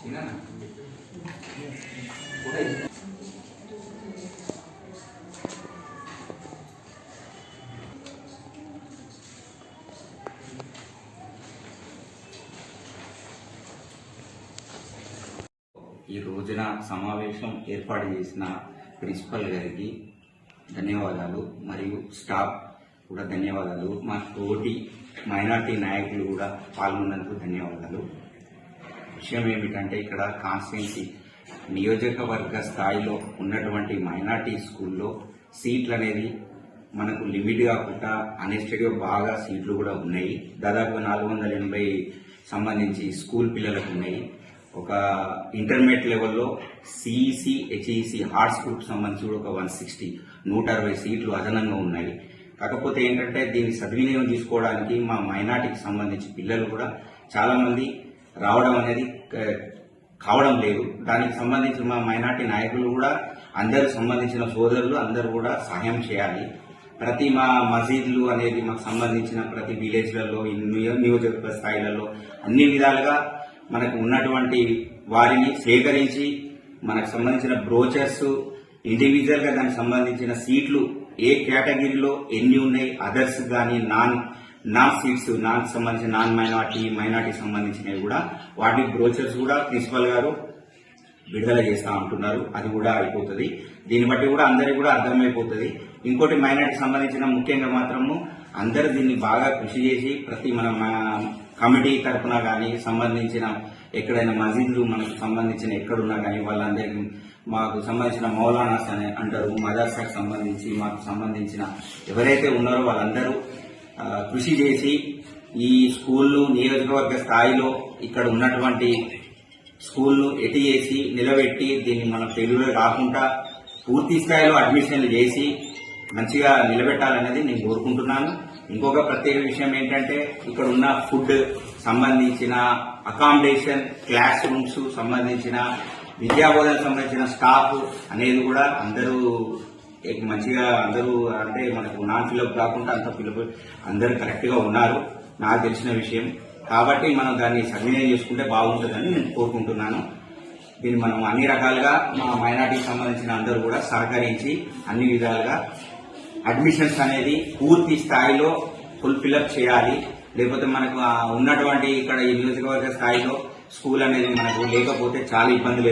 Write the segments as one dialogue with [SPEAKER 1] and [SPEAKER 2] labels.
[SPEAKER 1] ఈ రోజున సమావేశం ఏర్పాటు చేసిన ప్రిన్సిపల్ గారికి ధన్యవాదాలు మరియు స్టాఫ్ కూడా ధన్యవాదాలు. మా తోటి మైనార్టీ నాయకులు కూడా పాల్గొన్నందుకు ధన్యవాదాలు. విషయం ఏమిటంటే ఇక్కడ కాన్స్టిట్యున్సీ నియోజకవర్గ స్థాయిలో ఉన్నటువంటి మైనార్టీ స్కూల్లో సీట్లు అనేది మనకు లిమిట్ కాకుండా అన్ఎస్టెడ్గా బాగా సీట్లు కూడా ఉన్నాయి. దాదాపు 480 సంబంధించి స్కూల్ పిల్లలకు ఉన్నాయి. ఒక ఇంటర్మీడియట్ లెవెల్లో సిఈసి హెచ్ఈసి ఆర్ట్స్ గ్రూప్ సంబంధించి కూడా ఒక 160 సీట్లు అదనంగా ఉన్నాయి. కాకపోతే ఏంటంటే దీన్ని సద్వినియోగం తీసుకోవడానికి మా మైనార్టీకి సంబంధించి పిల్లలు కూడా చాలా మంది రావడం అనేది కావడం లేదు. దానికి సంబంధించి మా మైనార్టీ నాయకులు కూడా అందరు సంబంధించిన సోదరులు అందరూ కూడా సహాయం చేయాలి. ప్రతి మా మసీదులు అనేది మాకు సంబంధించిన ప్రతి విలేజ్లలో నియోజకవర్గ స్థాయిలలో అన్ని విధాలుగా మనకు ఉన్నటువంటి వారిని సేకరించి మనకు సంబంధించిన బ్రోచర్స్ ఇండివిజువల్ గా దానికి సంబంధించిన సీట్లు ఏ కేటగిరీలో ఎన్ని ఉన్నాయి, అదర్స్ కానీ నాన్ సీట్స్ నాకు సంబంధించిన నాన్ మైనార్టీ సంబంధించినవి కూడా వాటి బ్రోచర్స్ కూడా ప్రిన్సిపల్ గారు విడుదల చేస్తా ఉంటున్నారు. అది కూడా అయిపోతుంది. దీన్ని బట్టి కూడా అందరికి కూడా అర్థమైపోతుంది. ఇంకోటి మైనార్టీకి సంబంధించిన ముఖ్యంగా మాత్రము అందరూ దీన్ని బాగా కృషి చేసి ప్రతి మన కమిటీ తరఫున కానీ సంబంధించిన ఎక్కడైనా మసీదులు మనకు సంబంధించిన ఎక్కడున్నా కానీ వాళ్ళందరికీ మాకు సంబంధించిన మౌలానాస్ అని అంటారు, మదర్సాకు సంబంధించి మాకు సంబంధించిన ఎవరైతే ఉన్నారో వాళ్ళందరూ కృషి చేసి ఈ స్కూల్ను నియోజకవర్గ స్థాయిలో ఇక్కడ ఉన్నటువంటి స్కూల్ను ఎటు చేసి నిలబెట్టి దీన్ని మనం తెలుగులో కాకుండా పూర్తి స్థాయిలో అడ్మిషన్లు చేసి మంచిగా నిలబెట్టాలనేది నేను కోరుకుంటున్నాను. ఇంకొక ప్రత్యేక విషయం ఏంటంటే ఇక్కడ ఉన్న ఫుడ్ సంబంధించిన అకామిడేషన్, క్లాస్ రూమ్స్ సంబంధించిన విద్యాబోధనకు సంబంధించిన స్టాఫ్ అనేది కూడా అందరూ మంచిగా అందరూ అంటే మనకు నాన్ ఫిలప్ కాకుండా అంత ఫిలప్ అందరూ కరెక్ట్ గా ఉన్నారు నాకు తెలిసిన విషయం. కాబట్టి మనం దాన్ని సద్వినియోగం చేసుకుంటే బాగుంటుందని నేను కోరుకుంటున్నాను. దీన్ని మనం అన్ని రకాలుగా మా మైనార్టీకి సంబంధించిన అందరూ కూడా సహకరించి అన్ని విధాలుగా అడ్మిషన్స్ అనేది పూర్తి స్థాయిలో ఫుల్ ఫిలప్ చేయాలి. లేకపోతే మనకు ఉన్నటువంటి ఇక్కడ ఈ నియోజకవర్గ స్థాయిలో స్కూల్ అనేది మనకు లేకపోతే చాలా ఇబ్బందులు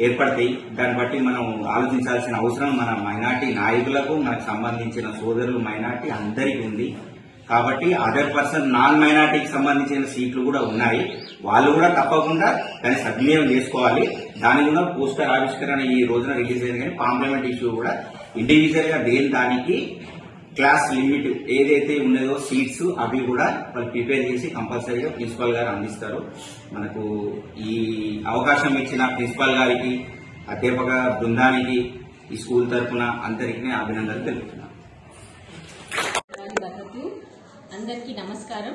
[SPEAKER 1] ఏర్పడతాయి. దాన్ని బట్టి మనం ఆలోచించాల్సిన అవసరం మన మైనార్టీ నాయకులకు మనకు సంబంధించిన సోదరులు మైనార్టీ అందరికీ ఉంది. కాబట్టి అదర్ పర్సన్ నాన్ మైనార్టీకి సంబంధించిన సీట్లు కూడా ఉన్నాయి. వాళ్ళు కూడా తప్పకుండా దాన్ని సద్వినియోగం చేసుకోవాలి. దాని కూడా పోస్టర్ ఆవిష్కరణ ఈ రోజున రిలీజ్ అయింది. కానీ కాంప్లిమెంట్ ఇష్యూ కూడా ఇండివిజువల్ గా దానికి క్లాస్ లిమిట్ ఏదైతే ఉన్నదో సీట్స్ అవి కూడా వాళ్ళు ప్రిపేర్ చేసి కంపల్సరీగా ప్రిన్సిపల్ గారు అందిస్తారు. మనకు ఈ అవకాశం ఇచ్చిన ప్రిన్సిపల్ గారికి, అధ్యాపక బృందానికి ఈ స్కూల్ తరఫున అందరికీ అభినందనలు తెలుపుతున్నాను.
[SPEAKER 2] అందరికీ నమస్కారం.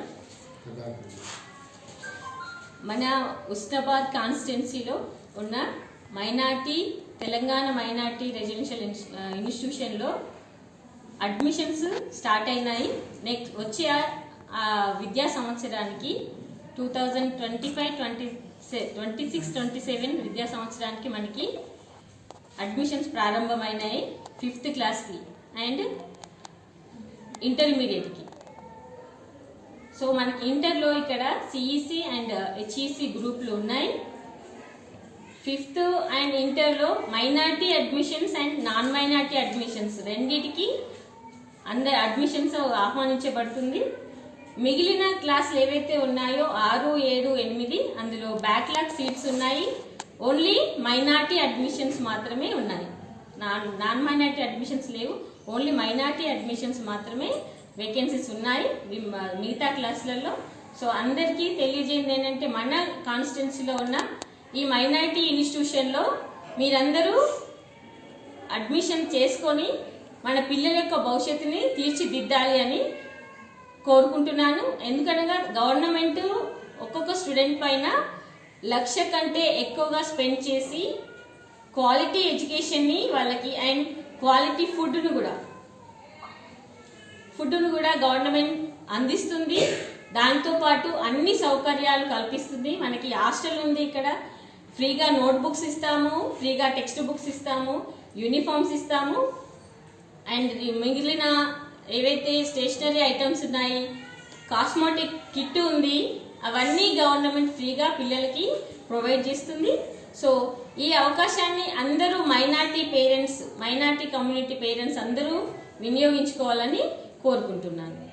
[SPEAKER 2] మన ఉస్నాబాద్ కాన్స్టిట్యున్సీలో ఉన్న తెలంగాణ మైనార్టీ రెసిడెన్షియల్ ఇన్స్టిట్యూషన్లో అడ్మిషన్స్ స్టార్ట్ అయినాయి. నెక్స్ట్ వచ్చే విద్యా సంవత్సరానికి 2025-26-27 విద్యా సంవత్సరానికి మనకి అడ్మిషన్స్ ప్రారంభమైనాయి. 5th క్లాస్కి అండ్ ఇంటర్మీడియట్కి. సో మనకి ఇంటర్లో ఇక్కడ సిఈసి అండ్ హెచ్ఈసి గ్రూపులు ఉన్నాయి. 5th అండ్ ఇంటర్లో minority admissions and non minority admissions రెండింటికి అందరు అడ్మిషన్స్ ఆహ్వానించబడుతుంది. మిగిలిన క్లాసులు ఏవైతే ఉన్నాయో 6, 7, 8 అందులో బ్యాక్లాగ్ సీట్స్ ఉన్నాయి. ఓన్లీ మైనార్టీ అడ్మిషన్స్ మాత్రమే ఉన్నాయి. నాన్ మైనార్టీ అడ్మిషన్స్ లేవు. ఓన్లీ మైనార్టీ అడ్మిషన్స్ మాత్రమే వేకెన్సీస్ ఉన్నాయి మిగతా క్లాసులలో. సో అందరికీ తెలియజేయండి ఏంటంటే మన కాన్స్టిట్యున్సీలో ఉన్న ఈ మైనార్టీ ఇన్స్టిట్యూషన్లో మీరందరూ అడ్మిషన్ చేసుకొని మన పిల్లల యొక్క భవిష్యత్తుని తీర్చిదిద్దాలి అని కోరుకుంటున్నాను. ఎందుకనగా గవర్నమెంట్ ఒక్కొక్క స్టూడెంట్ పైన 1,00,000 కంటే ఎక్కువగా స్పెండ్ చేసి క్వాలిటీ ఎడ్యుకేషన్ని వాళ్ళకి అండ్ క్వాలిటీ ఫుడ్ను కూడా గవర్నమెంట్ అందిస్తుంది. దాంతోపాటు అన్ని సౌకర్యాలు కల్పిస్తుంది. మనకి హాస్టల్ ఉంది, ఇక్కడ ఫ్రీగా నోట్ బుక్స్ ఇస్తాము, ఫ్రీగా టెక్స్ట్ బుక్స్ ఇస్తాము, యూనిఫామ్స్ ఇస్తాము, అండ్ మిగిలిన ఏవైతే స్టేషనరీ ఐటమ్స్ ఉన్నాయి, కాస్మెటిక్ కిట్ ఉంది, అవన్నీ గవర్నమెంట్ ఫ్రీగా పిల్లలకి ప్రొవైడ్ చేస్తుంది. సో ఈ అవకాశాన్ని అందరూ మైనార్టీ కమ్యూనిటీ పేరెంట్స్ అందరూ వినియోగించుకోవాలని కోరుకుంటున్నాను.